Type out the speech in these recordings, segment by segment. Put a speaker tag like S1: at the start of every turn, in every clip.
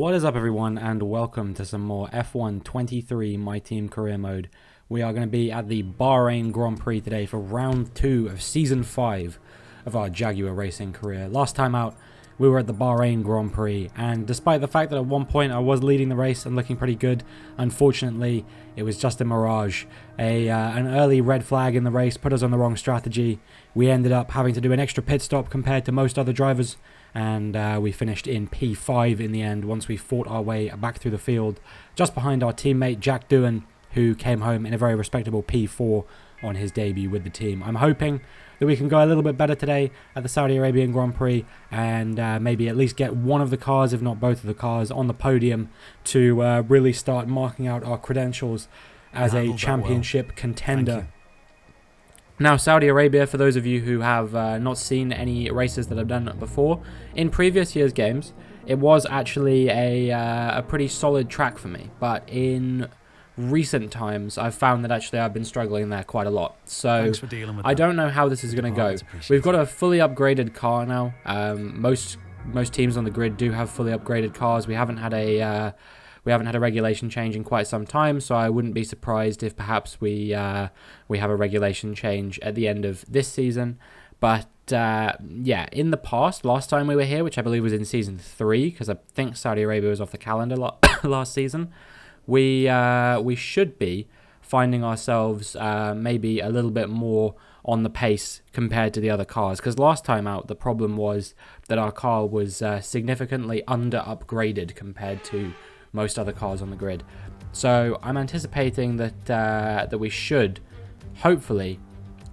S1: What is up, everyone, and welcome to some more F1 23 My Team Career Mode. We are going to be at the Bahrain Grand Prix today for round 2 of Season 5 of our Jaguar racing career. Last time out, we were at the Bahrain Grand Prix, and despite the fact that at one point I was leading the race and looking pretty good, unfortunately, it was just a mirage. An early red flag in the race put us on the wrong strategy. We ended up having to do an extra pit stop compared to most other drivers, and we finished in P5 in the end once we fought our way back through the field, just behind our teammate Jack Doohan, who came home in a very respectable P4 on his debut with the team. I'm hoping that we can go a little bit better today at the Saudi Arabian Grand Prix and maybe at least get one of the cars, if not both of the cars, on the podium to really start marking out our credentials as a championship contender. Now, Saudi Arabia, for those of you who have not seen any races that I've done before, in previous years' games, it was actually a pretty solid track for me. But in recent times, I've found that actually I've been struggling there quite a lot. So I don't know how this is going to go. We've got a fully upgraded car now. Most teams on the grid do have fully upgraded cars. We haven't had a regulation change in quite some time, so I wouldn't be surprised if perhaps we have a regulation change at the end of this season. But yeah, in the past, last time we were here, which I believe was in Season 3, because I think Saudi Arabia was off the calendar last season, we should be finding ourselves maybe a little bit more on the pace compared to the other cars, because last time out the problem was that our car was significantly under upgraded compared to most other cars on the grid. So I'm anticipating that we should hopefully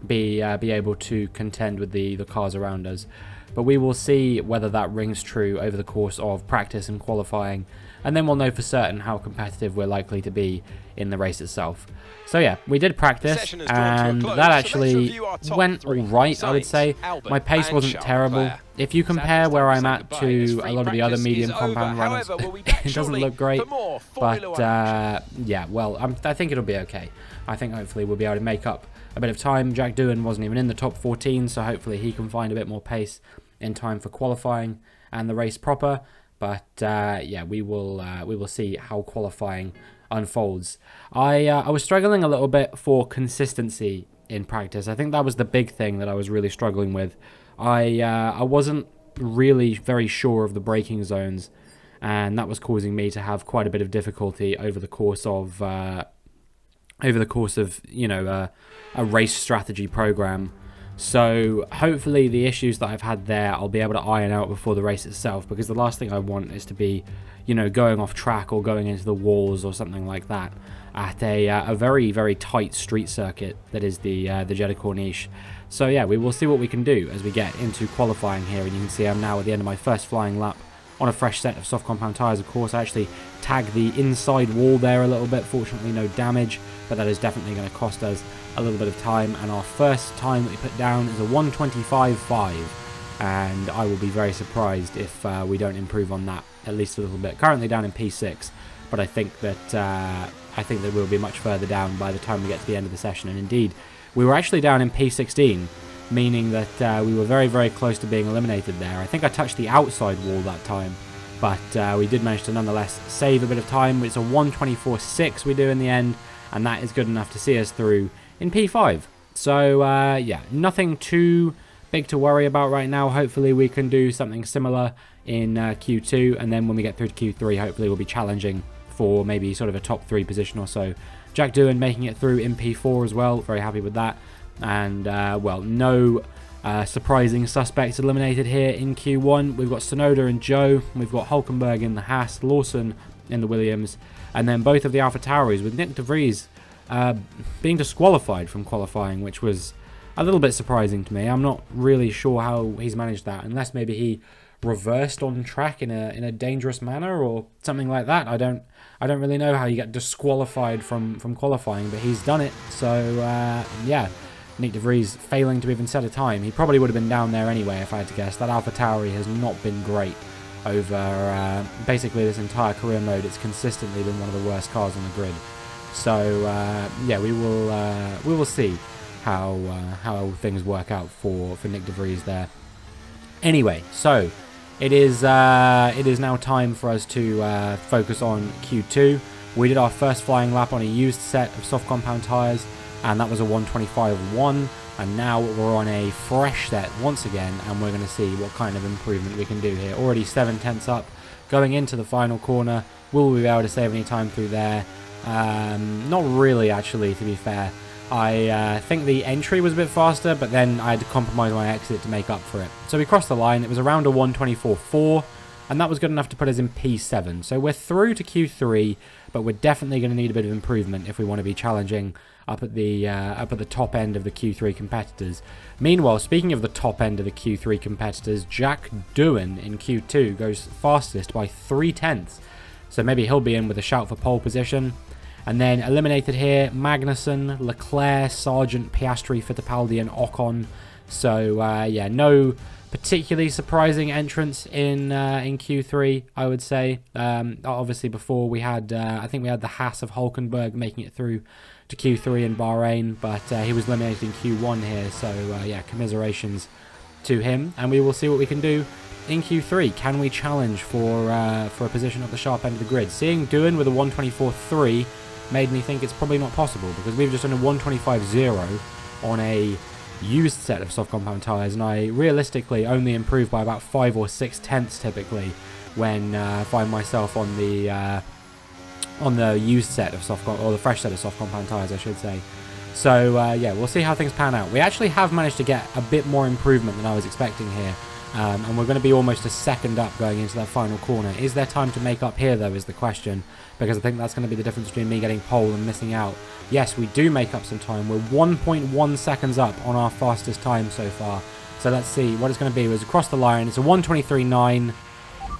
S1: be able to contend with the cars around us, but we will see whether that rings true over the course of practice and qualifying, and then we'll know for certain how competitive we're likely to be in the race itself. So yeah, we did practice, and that actually went alright, I would say. My pace wasn't terrible. If you compare where I'm at to a lot of the other medium compound runners, it doesn't look great. But yeah, well, I think it'll be okay. I think hopefully we'll be able to make up a bit of time. Jack Doohan wasn't even in the top 14, so hopefully he can find a bit more pace in time for qualifying and the race proper. But yeah, we will see how qualifying unfolds. I was struggling a little bit for consistency in practice. I think that was the big thing that I was really struggling with. I wasn't really very sure of the braking zones, and that was causing me to have quite a bit of difficulty over the course of you know, a race strategy program. So hopefully the issues that I've had there I'll be able to iron out before the race itself, because the last thing I want is to be, you know, going off track or going into the walls or something like that at a very, very tight street circuit that is the Jeddah Corniche. So yeah, we will see what we can do as we get into qualifying here, and you can see I'm now at the end of my first flying lap on a fresh set of soft compound tyres. Of course, I actually tagged the inside wall there a little bit. Fortunately, no damage, but that is definitely going to cost us a little bit of time. And our first time that we put down is a 1:25.5, and I will be very surprised if we don't improve on that at least a little bit. Currently down in P6, but I think that we'll be much further down by the time we get to the end of the session. And indeed, we were actually down in P16, meaning that we were very, very close to being eliminated there. I think I touched the outside wall that time, but we did manage to nonetheless save a bit of time. It's a 1:24.6 we do in the end, and that is good enough to see us through in P5. So yeah, nothing too big to worry about right now. Hopefully we can do something similar in Q2, and then when we get through to Q3, hopefully we'll be challenging for maybe sort of a top 3 position or so. Jack Doohan making it through in P4 as well, very happy with that. And well, no surprising suspects eliminated here in Q1. We've got Sonoda and Joe, we've got Hulkenberg in the Haas, Lawson in the Williams, and then both of the AlphaTauris, with Nick de Vries being disqualified from qualifying, which was a little bit surprising to me. I'm not really sure how he's managed that, unless maybe he reversed on track in a dangerous manner or something like that. I don't really know how you get disqualified from qualifying, but he's done it. So yeah, Nick de Vries failing to even set a time. He probably would have been down there anyway if I had to guess. That AlphaTauri has not been great over basically this entire career mode. It's consistently been one of the worst cars on the grid. So yeah, we will see how things work out for Nick de Vries there. Anyway, so it is now time for us to focus on Q2. We did our first flying lap on a used set of soft compound tyres, and that was a 125.1. And now we're on a fresh set once again, and we're going to see what kind of improvement we can do here. Already 7/10 up, going into the final corner. Will we be able to save any time through there? Not really, actually, to be fair. I think the entry was a bit faster, but then I had to compromise my exit to make up for it. So we crossed the line. It was around a 124.4, and that was good enough to put us in P7. So we're through to Q3, but we're definitely going to need a bit of improvement if we want to be challenging up at the top end of the Q3 competitors. Meanwhile, speaking of the top end of the Q3 competitors, Jack Doohan in Q2 goes fastest by 3/10. So maybe he'll be in with a shout for pole position. And then eliminated here, Magnussen, Leclerc, Sargent, Piastri, Fittipaldi and Ocon. So yeah, no particularly surprising entrance in Q3, I would say. Obviously before we had, I think we had the Haas of Hulkenberg making it through to Q3 in Bahrain, but he was eliminated in Q1 here. So yeah, commiserations to him, and we will see what we can do in Q3. Can we challenge for a position at the sharp end of the grid? Seeing Doohan with a 124.3 made me think it's probably not possible, because we've just done a 125.0 on a used set of soft compound tyres, and I realistically only improve by about 5 or 6/10 typically when I find myself on the used set of or the fresh set of soft compound tyres, I should say. So yeah, we'll see how things pan out. We actually have managed to get a bit more improvement than I was expecting here. And we're going to be almost a second up going into that final corner. Is there time to make up here, though, is the question, because I think that's going to be the difference between me getting pole and missing out. Yes, we do make up some time. We're 1.1 seconds up on our fastest time so far. So let's see what it's going to be. It was across the line. It's a 123.9.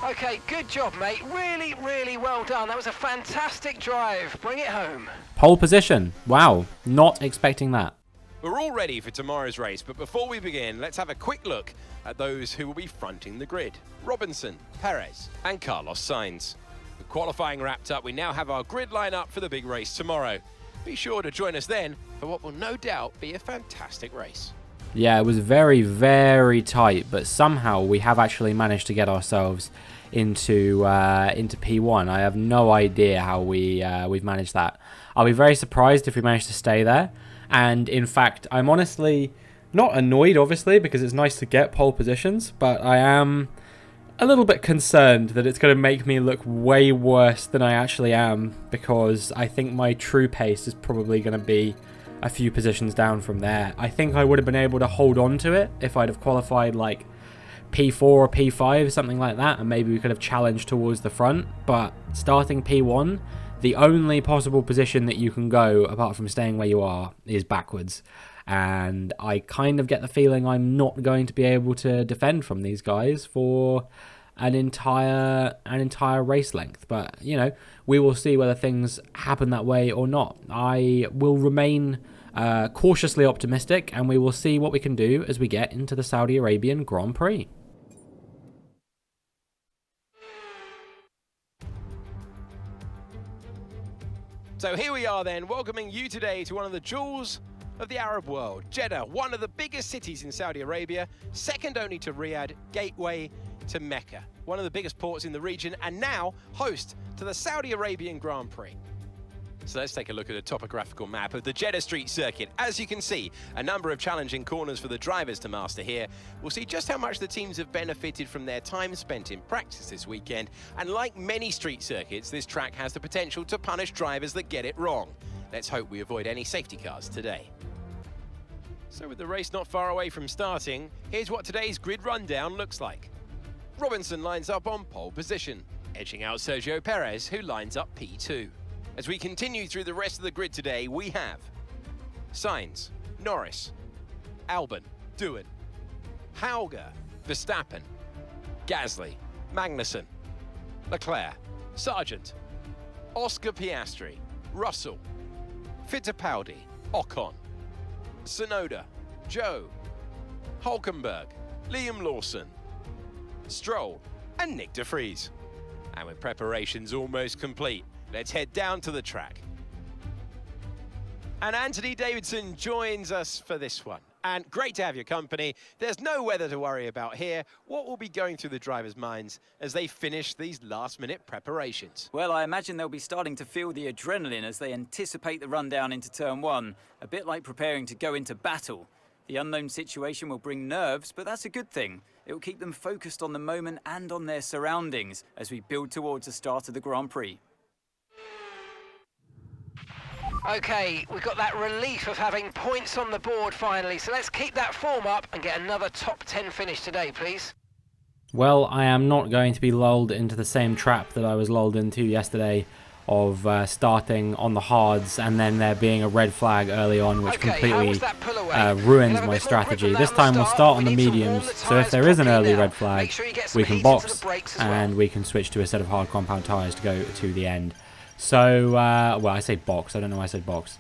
S2: Okay, good job, mate. Really, really well done. That was a fantastic drive. Bring it home.
S1: Pole position. Wow, not expecting that.
S3: We're all ready for tomorrow's race, but before we begin, let's have a quick look at those who will be fronting the grid. Robinson, Perez, and Carlos Sainz. With qualifying wrapped up, we now have our grid line up for the big race tomorrow. Be sure to join us then for what will no doubt be a fantastic race.
S1: Yeah, it was very, very tight, but somehow we have actually managed to get ourselves into P1. I have no idea how we've managed that. I'll be very surprised if we manage to stay there. And in fact, I'm honestly not annoyed, obviously, because it's nice to get pole positions, but I am a little bit concerned that it's going to make me look way worse than I actually am, because I think my true pace is probably going to be a few positions down from there. I think I would have been able to hold on to it if I'd have qualified like P4 or P5, something like that, and maybe we could have challenged towards the front. But starting P1, the only possible position that you can go, apart from staying where you are, is backwards. And I kind of get the feeling I'm not going to be able to defend from these guys for an entire race length. But, you know, we will see whether things happen that way or not. I will remain cautiously optimistic, and we will see what we can do as we get into the Saudi Arabian Grand Prix.
S3: So here we are then, welcoming you today to one of the jewels of the Arab world. Jeddah, one of the biggest cities in Saudi Arabia, second only to Riyadh, gateway to Mecca. One of the biggest ports in the region, and now host to the Saudi Arabian Grand Prix. So let's take a look at a topographical map of the Jeddah Street Circuit. As you can see, a number of challenging corners for the drivers to master here. We'll see just how much the teams have benefited from their time spent in practice this weekend. And like many street circuits, this track has the potential to punish drivers that get it wrong. Let's hope we avoid any safety cars today. So with the race not far away from starting, here's what today's grid rundown looks like. Robinson lines up on pole position, edging out Sergio Perez, who lines up P2. As we continue through the rest of the grid today, we have Sainz, Norris, Albon, Doohan, Hauger, Verstappen, Gasly, Magnussen, Leclerc, Sargent, Oscar Piastri, Russell, Fittipaldi, Ocon, Tsunoda, Joe, Hulkenberg, Liam Lawson, Stroll, and Nick de Vries. And with preparations almost complete, let's head down to the track. And Anthony Davidson joins us for this one. and great to have your company. There's no weather to worry about here. What will be going through the drivers' minds as they finish these last-minute preparations?
S4: Well, I imagine they'll be starting to feel the adrenaline as they anticipate the rundown into turn one, a bit like preparing to go into battle. The unknown situation will bring nerves, but that's a good thing. It will keep them focused on the moment and on their surroundings as we build towards the start of the Grand Prix.
S2: Okay, we've got that relief of having points on the board finally, so let's keep that form up and get another top 10 finish today, please.
S1: Well, I am not going to be lulled into the same trap that I was lulled into yesterday of starting on the hards and then there being a red flag early on, which completely ruins my strategy. This time we'll start on the mediums, so if there is an early red flag, we can box and we can switch to a set of hard compound tyres to go to the end. So, well, I say box, I don't know why I said box.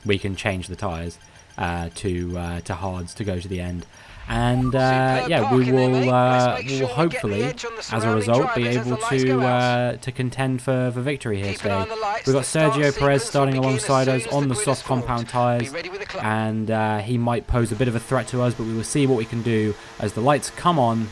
S1: We can change the tyres to hards to go to the end. And yeah, we will hopefully, as a result, be able to contend for victory here today. We've got Sergio Perez starting alongside us on the soft compound tyres, and he might pose a bit of a threat to us, but we will see what we can do as the lights come on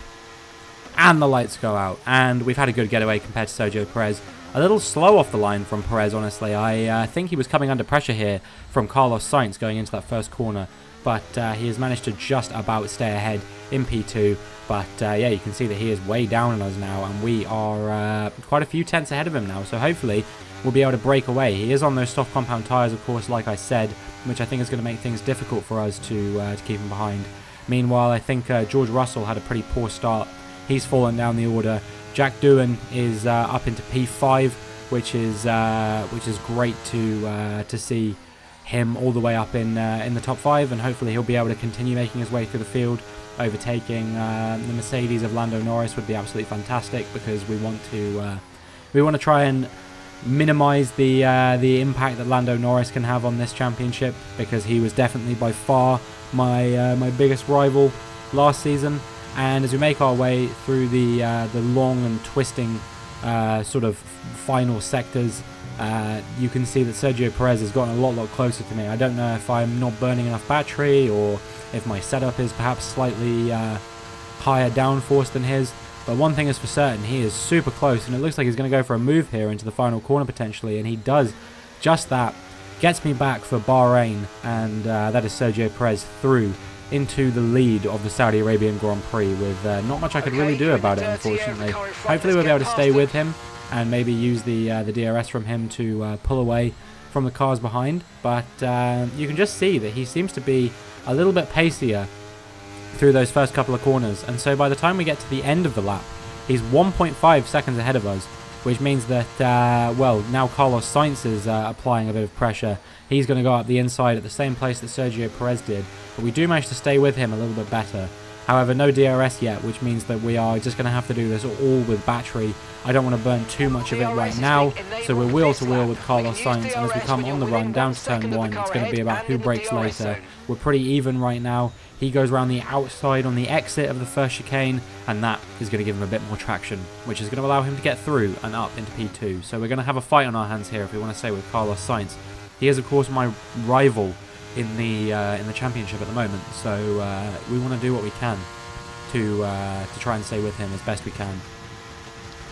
S1: and the lights go out. And we've had a good getaway compared to Sergio Perez. A little slow off the line from Perez, honestly. I think he was coming under pressure here from Carlos Sainz going into that first corner. But he has managed to just about stay ahead in P2. But yeah, you can see that he is way down on us now, and we are quite a few tenths ahead of him now. So hopefully we'll be able to break away. He is on those soft compound tyres, of course, like I said, which I think is going to make things difficult for us to keep him behind. Meanwhile, I think George Russell had a pretty poor start. He's fallen down the order. Jack Doohan is up into P5, which is great to see him all the way up in the top 5, and hopefully he'll be able to continue making his way through the field. Overtaking the Mercedes of Lando Norris would be absolutely fantastic, because we want to try and minimize the impact that Lando Norris can have on this championship, because he was definitely by far my biggest rival last season. And as we make our way through the long and twisting sort of final sectors, you can see that Sergio Perez has gotten a lot closer to me. I don't know if I'm not burning enough battery, or if my setup is perhaps slightly higher downforce than his. But one thing is for certain, he is super close, and it looks like he's going to go for a move here into the final corner potentially, and he does just that. Gets me back for Bahrain, and that is Sergio Perez through into the lead of the Saudi Arabian Grand Prix with not much I could really do about it, unfortunately. Hopefully we'll be able to stay with him and maybe use the DRS from him to pull away from the cars behind. But you can just see that he seems to be a little bit pacier through those first couple of corners. And so by the time we get to the end of the lap, he's 1.5 seconds ahead of us, which means that, well, now Carlos Sainz is applying a bit of pressure. He's going to go up the inside at the same place that Sergio Perez did. But we do manage to stay with him a little bit better. However, no DRS yet, which means that we are just going to have to do this all with battery. I don't want to burn too much of it right now, so we're wheel to wheel with Carlos Sainz, and as we come on the run down to turn 1, it's going to be about who brakes later. We're pretty even right now. He goes around the outside on the exit of the first chicane, and that is going to give him a bit more traction, which is going to allow him to get through and up into P2. So we're going to have a fight on our hands here, if we want to say, with Carlos Sainz. He is, of course, my rival in the championship at the moment, so we want to do what we can to try and stay with him as best we can.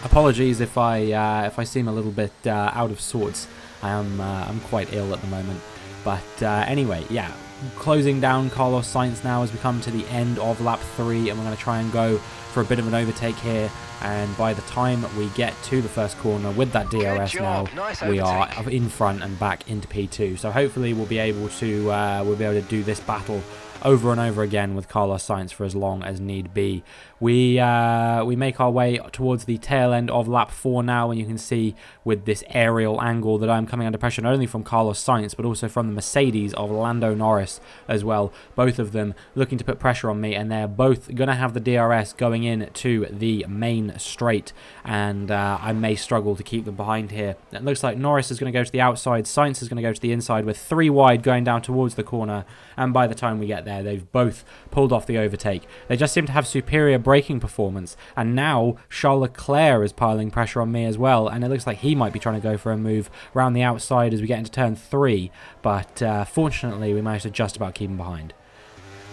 S1: Apologies if I seem a little bit out of sorts. I'm quite ill at the moment, but anyway, yeah, closing down Carlos Sainz now as we come to the end of lap 3, and we're going to try and go for a bit of an overtake here. And by the time we get to the first corner with that DRS now, we are in front and back into P2. So hopefully we'll be able to do this battle over and over again with Carlos Sainz for as long as need be. We make our way towards the tail end of lap 4 now, and you can see with this aerial angle that I'm coming under pressure not only from Carlos Sainz but also from the Mercedes of Lando Norris as well. Both of them looking to put pressure on me, and they're both going to have the DRS going in to the main straight, and I may struggle to keep them behind here. It looks like Norris is going to go to the outside, Sainz is going to go to the inside with 3 wide going down towards the corner, and by the time we get there, they've both pulled off the overtake. They just seem to have superior braking performance, and now Charles Leclerc is piling pressure on me as well, and it looks like he might be trying to go for a move around the outside as we get into turn 3, but fortunately we managed to just about keep him behind.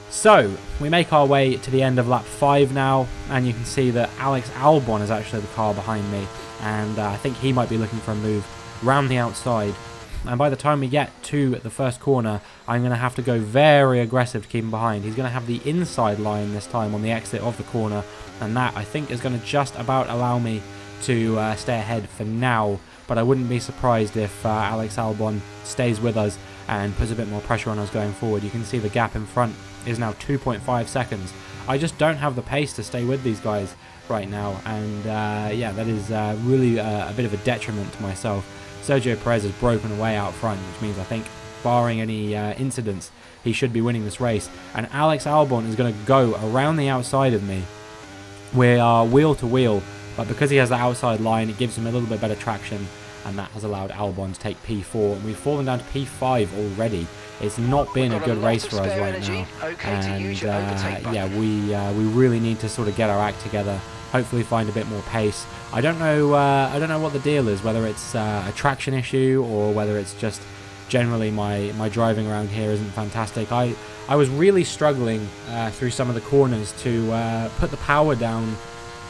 S1: So, we make our way to the end of lap 5 now, and you can see that Alex Albon is actually the car behind me, and I think he might be looking for a move round the outside. And by the time we get to the first corner, I'm going to have to go very aggressive to keep him behind. He's going to have the inside line this time on the exit of the corner, and that I think is going to just about allow me to stay ahead for now. But I wouldn't be surprised if Alex Albon stays with us and puts a bit more pressure on us going forward. You can see the gap in front is now 2.5 seconds. I just don't have the pace to stay with these guys right now, and yeah, that is really a bit of a detriment to myself. Sergio Perez has broken away out front, which means I think, barring any incidents, he should be winning this race. And Alex Albon is going to go around the outside of me. We are wheel to wheel, but because he has the outside line, it gives him a little bit better traction, and that has allowed Albon to take P4, and we've fallen down to P5 already. It's not been a good race for us right now, and yeah, we really need to sort of get our act together. Hopefully find a bit more pace. I don't know what the deal is, whether it's a traction issue or whether it's just generally my driving around here isn't fantastic. I was really struggling through some of the corners to put the power down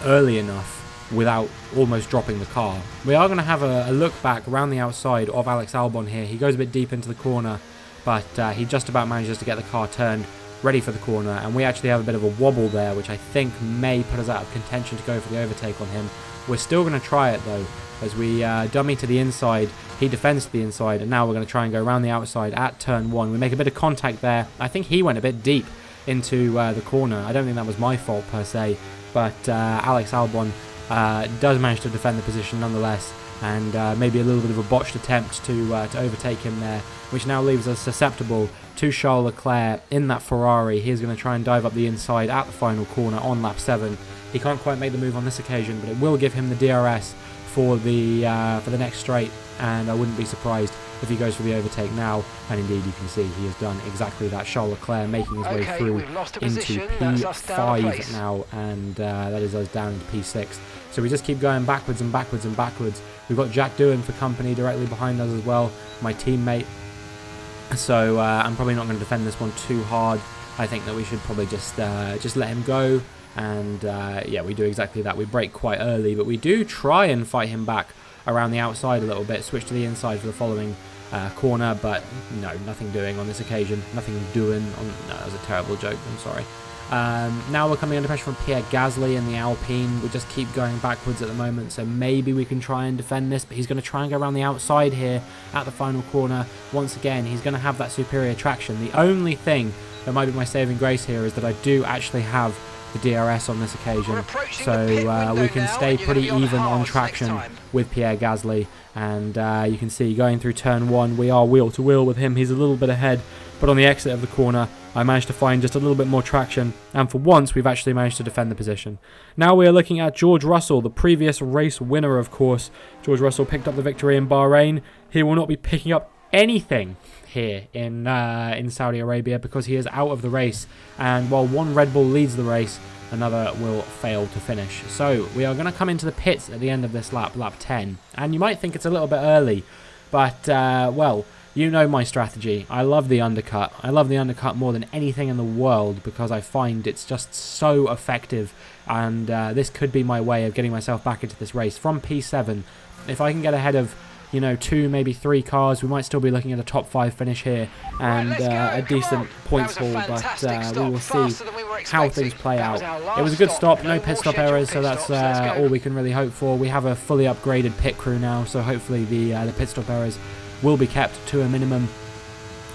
S1: early enough without almost dropping the car. We are going to have a look back around the outside of Alex Albon here. He goes a bit deep into the corner, but he just about manages to get the car turned ready for the corner, and we actually have a bit of a wobble there, which I think may put us out of contention to go for the overtake on him. We're still going to try it though, as we dummy to the inside. He defends to the inside, and now we're going to try and go around the outside at turn 1. We make a bit of contact there. I think he went a bit deep into the corner. I don't think that was my fault per se, but Alex Albon does manage to defend the position nonetheless, and maybe a little bit of a botched attempt to overtake him there, which now leaves us susceptible to Charles Leclerc in that Ferrari. He's going to try and dive up the inside at the final corner on lap 7. He can't quite make the move on this occasion, but it will give him the DRS for the next straight, and I wouldn't be surprised if he goes for the overtake now. And indeed, you can see he has done exactly that. Charles Leclerc making his way through into P5 now, and that is us down into P6. So we just keep going backwards and backwards and backwards. We've got Jack Doohan for company directly behind us as well, my teammate. So I'm probably not going to defend this one too hard. I think that we should probably just let him go. And yeah, we do exactly that. We brake quite early, but we do try and fight him back around the outside a little bit. Switch to the inside for the following corner, but no, nothing doing on this occasion. Nothing doing. No, that was a terrible joke. I'm sorry. Now we're coming under pressure from Pierre Gasly in the Alpine. We just keep going backwards at the moment, so maybe we can try and defend this, but he's going to try and go around the outside here at the final corner. Once again, he's going to have that superior traction. The only thing that might be my saving grace here is that I do actually have the DRS on this occasion, so we can stay pretty even on traction with Pierre Gasly. And you can see going through turn 1, we are wheel to wheel with him. He's a little bit ahead, but on the exit of the corner, I managed to find just a little bit more traction, and for once we've actually managed to defend the position. Now we are looking at George Russell, the previous race winner, of course. George Russell picked up the victory in Bahrain. He will not be picking up anything here in Saudi Arabia because he is out of the race, and while one Red Bull leads the race, another will fail to finish. So we are going to come into the pits at the end of this lap, lap 10, and you might think it's a little bit early, but well, you know my strategy. I love the undercut. I love the undercut more than anything in the world because I find it's just so effective, and this could be my way of getting myself back into this race from P7. If I can get ahead of, you know, 2, maybe 3 cars, we might still be looking at a top 5 finish here and a decent points haul, but we will see how things play out. It was a good stop, no pit stop errors, so that's all we can really hope for. We have a fully upgraded pit crew now, so hopefully the pit stop errors will be kept to a minimum.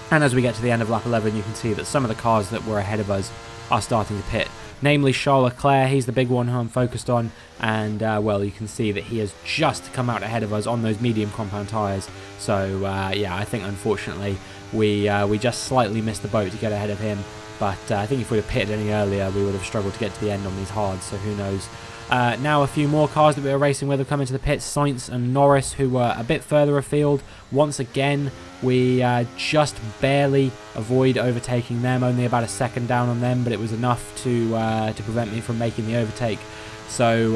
S1: And as we get to the end of lap 11, you can see that some of the cars that were ahead of us are starting to pit. Namely Charles Leclerc, he's the big one who I'm focused on, and well, you can see that he has just come out ahead of us on those medium compound tyres. So yeah, I think unfortunately we just slightly missed the boat to get ahead of him, but I think if we'd have pitted any earlier we would have struggled to get to the end on these hards, so who knows. Now a few more cars that we were racing with have come into the pits. Sainz and Norris, who were a bit further afield. Once again, we just barely avoid overtaking them, only about a second down on them, but it was enough to prevent me from making the overtake. So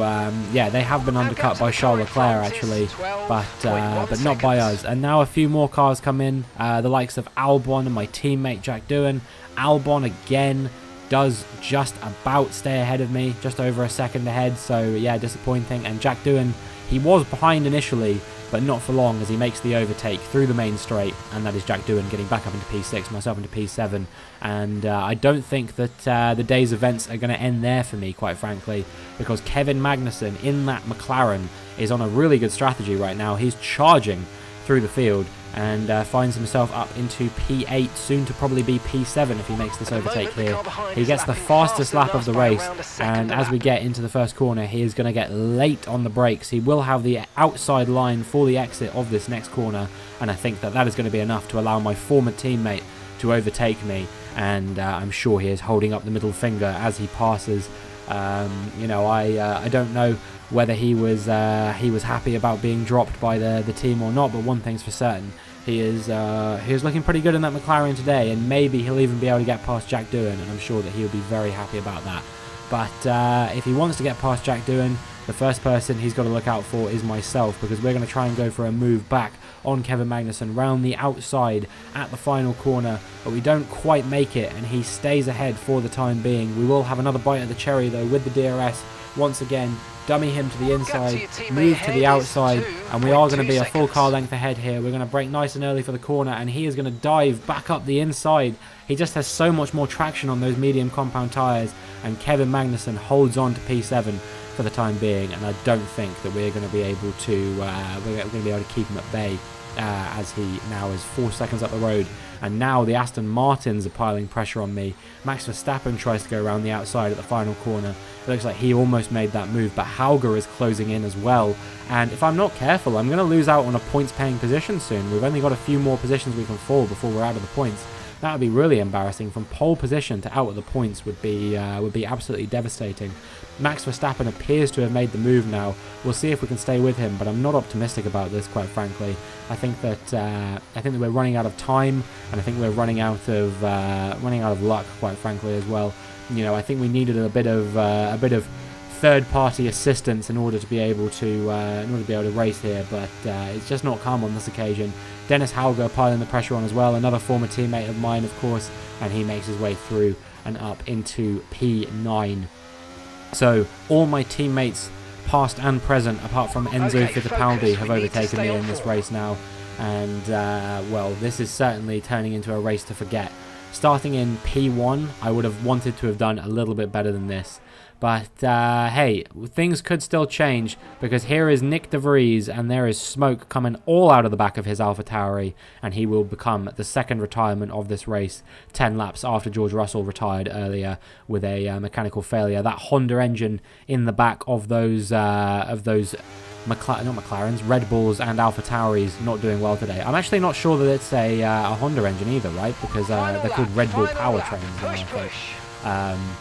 S1: yeah, they have been undercut by Charles Leclerc actually, but not by us. And now a few more cars come in, the likes of Albon and my teammate Jack Doohan. Albon again does just about stay ahead of me, just over a second ahead, so yeah, disappointing. And Jack Doohan, he was behind initially, but not for long, as he makes the overtake through the main straight, and that is Jack Doohan getting back up into P6, myself into P7, and I don't think that the day's events are going to end there for me, quite frankly, because Kevin Magnussen in that McLaren is on a really good strategy right now. He's charging through the field and finds himself up into P8, soon to probably be P7 if he makes this overtake here. He gets the fastest lap of the race, and as we get into the first corner, he is going to get late on the brakes. He will have the outside line for the exit of this next corner, and I think that is going to be enough to allow my former teammate to overtake me, and I'm sure he is holding up the middle finger as he passes. You know, I don't know whether he was happy about being dropped by the team or not, but one thing's for certain, he is looking pretty good in that McLaren today, and maybe he'll even be able to get past Jack Doohan, and I'm sure that he'll be very happy about that. But if he wants to get past Jack Doohan, the first person he's got to look out for is myself, because we're going to try and go for a move back on Kevin Magnussen round the outside at the final corner, but we don't quite make it, and he stays ahead for the time being. We will have another bite of the cherry though with the DRS once again. Dummy him to the inside, move to the outside, and we are going to be a full car length ahead here. We're going to brake nice and early for the corner, and he is going to dive back up the inside. He just has so much more traction on those medium compound tyres, and Kevin Magnussen holds on to P7 for the time being, and I don't think that we're going to be able to keep him at bay, as he now is 4 seconds up the road. And now the Aston Martins are piling pressure on me. Max Verstappen tries to go around the outside at the final corner. It looks like he almost made that move, but Hauger is closing in as well. And if I'm not careful, I'm going to lose out on a points-paying position soon. We've only got a few more positions we can fall before we're out of the points. That would be really embarrassing. From pole position to out of the points would be absolutely devastating. Max Verstappen appears to have made the move now. We'll see if we can stay with him, but I'm not optimistic about this, quite frankly. I think that we're running out of time, and I think we're running out of luck, quite frankly, as well. You know, I think we needed a bit of third-party assistance in order to be able to race here, but it's just not come on this occasion. Dennis Hauger piling the pressure on as well, another former teammate of mine, of course, and he makes his way through and up into P9. So all my teammates, past and present, apart from Enzo Fittipaldi, have overtaken me in this race now, and well, this is certainly turning into a race to forget. Starting in P1, I would have wanted to have done a little bit better than this. But hey, things could still change, because here is Nick De Vries, and there is smoke coming all out of the back of his AlphaTauri, and he will become the second retirement of this race, 10 laps after George Russell retired earlier with a mechanical failure. That Honda engine in the back of those McLarens, Red Bulls and AlphaTauris not doing well today. I'm actually not sure that it's a Honda engine either, right? Because they're called Red Bull powertrains now, I think.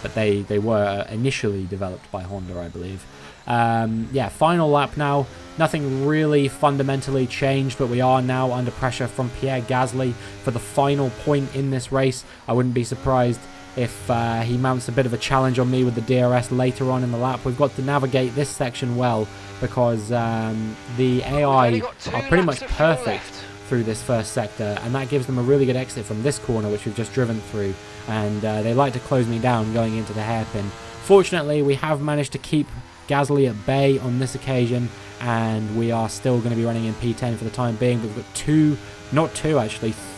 S1: But they were initially developed by Honda, I believe. Yeah, final lap now. Nothing really fundamentally changed, but we are now under pressure from Pierre Gasly for the final point in this race. I wouldn't be surprised if he mounts a bit of a challenge on me with the DRS later on in the lap. We've got to navigate this section well, because the AI are pretty much perfect through this first sector, and that gives them a really good exit from this corner, which we've just driven through, and they like to close me down going into the hairpin. Fortunately, we have managed to keep Gasly at bay on this occasion, and we are still going to be running in P10 for the time being, but we've got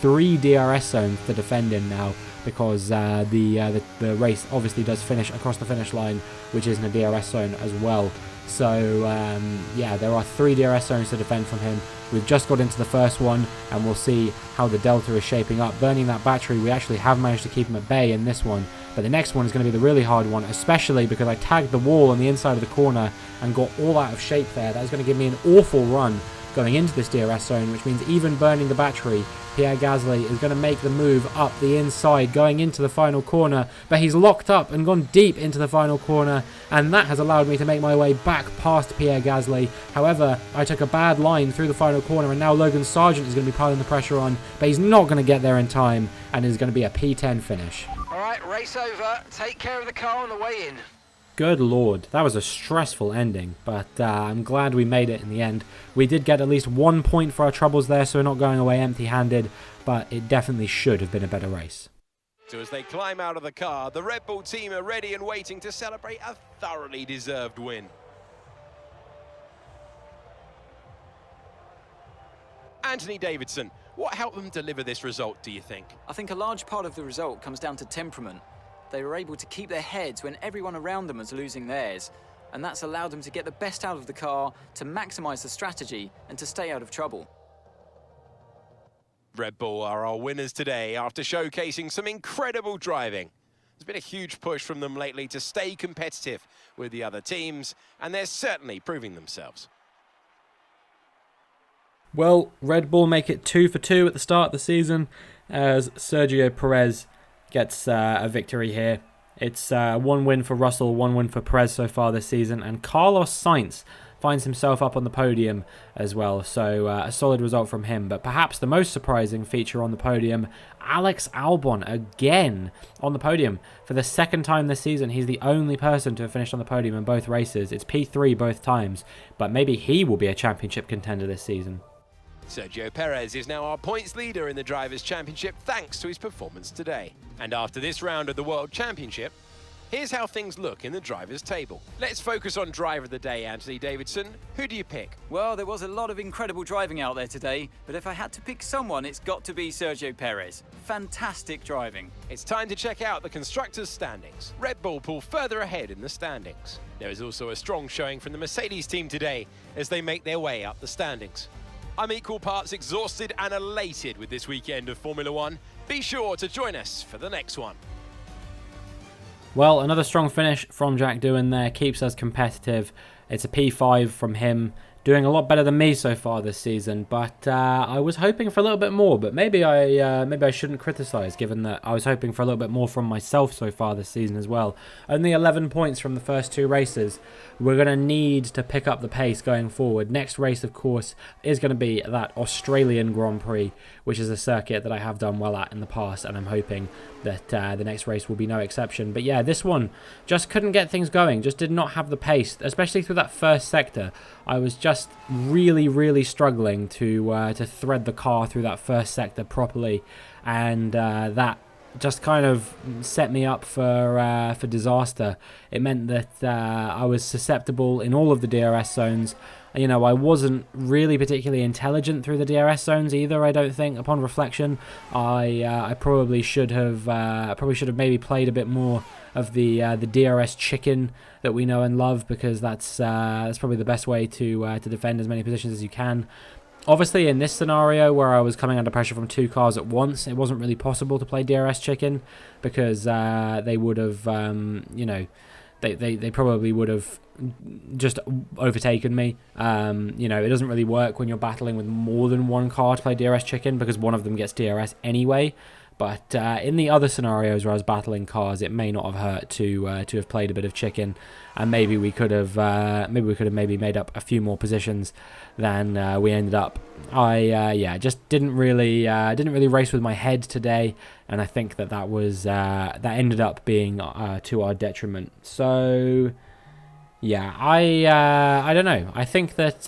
S1: three DRS zones to defend in now, because the race obviously does finish across the finish line, which is in a DRS zone as well. So yeah, there are 3 DRS zones to defend from him. We've just got into the first one, and we'll see how the Delta is shaping up. Burning that battery, we actually have managed to keep him at bay in this one, but the next one is going to be the really hard one, especially because I tagged the wall on the inside of the corner and got all out of shape there. That is going to give me an awful run going into this DRS zone, which means even burning the battery, Pierre Gasly is going to make the move up the inside going into the final corner, but he's locked up and gone deep into the final corner, and that has allowed me to make my way back past Pierre Gasly. However, I took a bad line through the final corner, and now Logan Sargent is going to be piling the pressure on, but he's not going to get there in time, and is going to be a P10 finish.
S2: Alright, race over. Take care of the car on the way in.
S1: Good lord, that was a stressful ending, but I'm glad we made it in the end. We did get at least 1 point for our troubles there, so we're not going away empty-handed, but it definitely should have been a better race.
S3: So as they climb out of the car, the Red Bull team are ready and waiting to celebrate a thoroughly deserved win. Anthony Davidson, what helped them deliver this result, do you think?
S4: I think a large part of the result comes down to temperament. They were able to keep their heads when everyone around them was losing theirs, and that's allowed them to get the best out of the car, to maximise the strategy, and to stay out of trouble.
S3: Red Bull are our winners today after showcasing some incredible driving. There's been a huge push from them lately to stay competitive with the other teams, and they're certainly proving themselves.
S1: Well, Red Bull make it 2 for 2 at the start of the season as Sergio Perez gets a victory here. It's 1 win for Russell, 1 win for Perez so far this season, and Carlos Sainz finds himself up on the podium as well, so a solid result from him. But perhaps the most surprising feature on the podium, Alex Albon again on the podium for the second time this season. He's the only person to have finished on the podium in both races. It's P3 both times, but maybe he will be a championship contender this season.
S3: Sergio Perez is now our points leader in the Drivers' Championship thanks to his performance today. And after this round of the World Championship, here's how things look in the drivers' table. Let's focus on driver of the day, Anthony Davidson. Who do you pick?
S4: Well, there was a lot of incredible driving out there today, but if I had to pick someone, it's got to be Sergio Perez. Fantastic driving.
S3: It's time to check out the constructors' standings. Red Bull pull further ahead in the standings. There is also a strong showing from the Mercedes team today as they make their way up the standings. I'm equal parts exhausted and elated with this weekend of Formula One. Be sure to join us for the next one.
S1: Well, another strong finish from Jack Doohan there, keeps us competitive. It's a P5 from him, doing a lot better than me so far this season, but I was hoping for a little bit more, but maybe I shouldn't criticise, given that I was hoping for a little bit more from myself so far this season as well. Only 11 points from the first 2 races. We're going to need to pick up the pace going forward. Next race, of course, is going to be that Australian Grand Prix, which is a circuit that I have done well at in the past, and I'm hoping that the next race will be no exception. But yeah, this one just couldn't get things going, just did not have the pace, especially through that first sector. I was just really struggling to thread the car through that first sector properly, and that just kind of set me up for disaster. It meant that I was susceptible in all of the DRS zones. You know, I wasn't really particularly intelligent through the DRS zones either, I don't think. Upon reflection, I probably should have maybe played a bit more of the DRS chicken that we know and love, because that's probably the best way to defend as many positions as you can. Obviously, in this scenario where I was coming under pressure from 2 cars at once, it wasn't really possible to play DRS chicken, because they would have, you know, they probably would have just overtaken me. You know, it doesn't really work when you're battling with more than 1 car to play DRS chicken, because one of them gets DRS anyway. But in the other scenarios where I was battling cars, it may not have hurt to have played a bit of chicken, and maybe we could have made up a few more positions than we ended up. I just didn't really race with my head today, and I think that ended up being to our detriment. So yeah, I don't know. I think that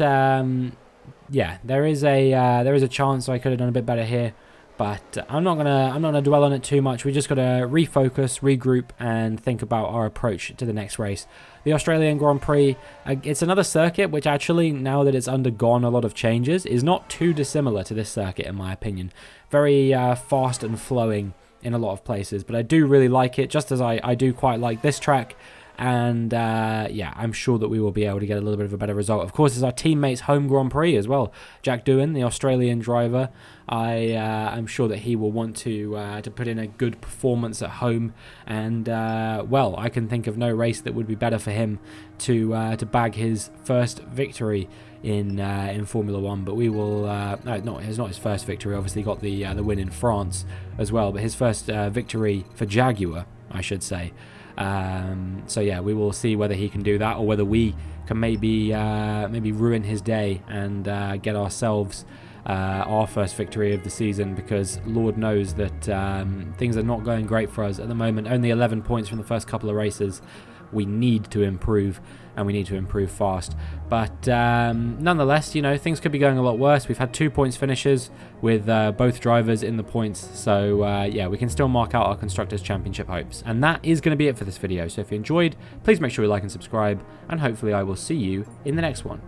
S1: yeah, there is a chance I could have done a bit better here. But I'm not gonna dwell on it too much. We just gotta refocus, regroup, and think about our approach to the next race. The Australian Grand Prix, it's another circuit which actually, now that it's undergone a lot of changes, is not too dissimilar to this circuit in my opinion. Very fast and flowing in a lot of places, but I do really like it, just as I do quite like this track. And yeah, I'm sure that we will be able to get a little bit of a better result. Of course, it's our teammate's home Grand Prix as well. Jack Doohan, the Australian driver, I'm sure that he will want to put in a good performance at home. And well, I can think of no race that would be better for him to bag his first victory in Formula One. But we will no, it's not his first victory. Obviously, he got the win in France as well. But his first victory for Jaguar, I should say. So yeah, we will see whether he can do that, or whether we can maybe ruin his day and get ourselves our first victory of the season, because Lord knows that things are not going great for us at the moment. Only 11 points from the first couple of races, we need to improve, and we need to improve fast. But nonetheless, you know, things could be going a lot worse. We've had 2 points finishes with both drivers in the points. So yeah, we can still mark out our Constructors' Championship hopes. And that is going to be it for this video. So if you enjoyed, please make sure you like and subscribe, and hopefully I will see you in the next one.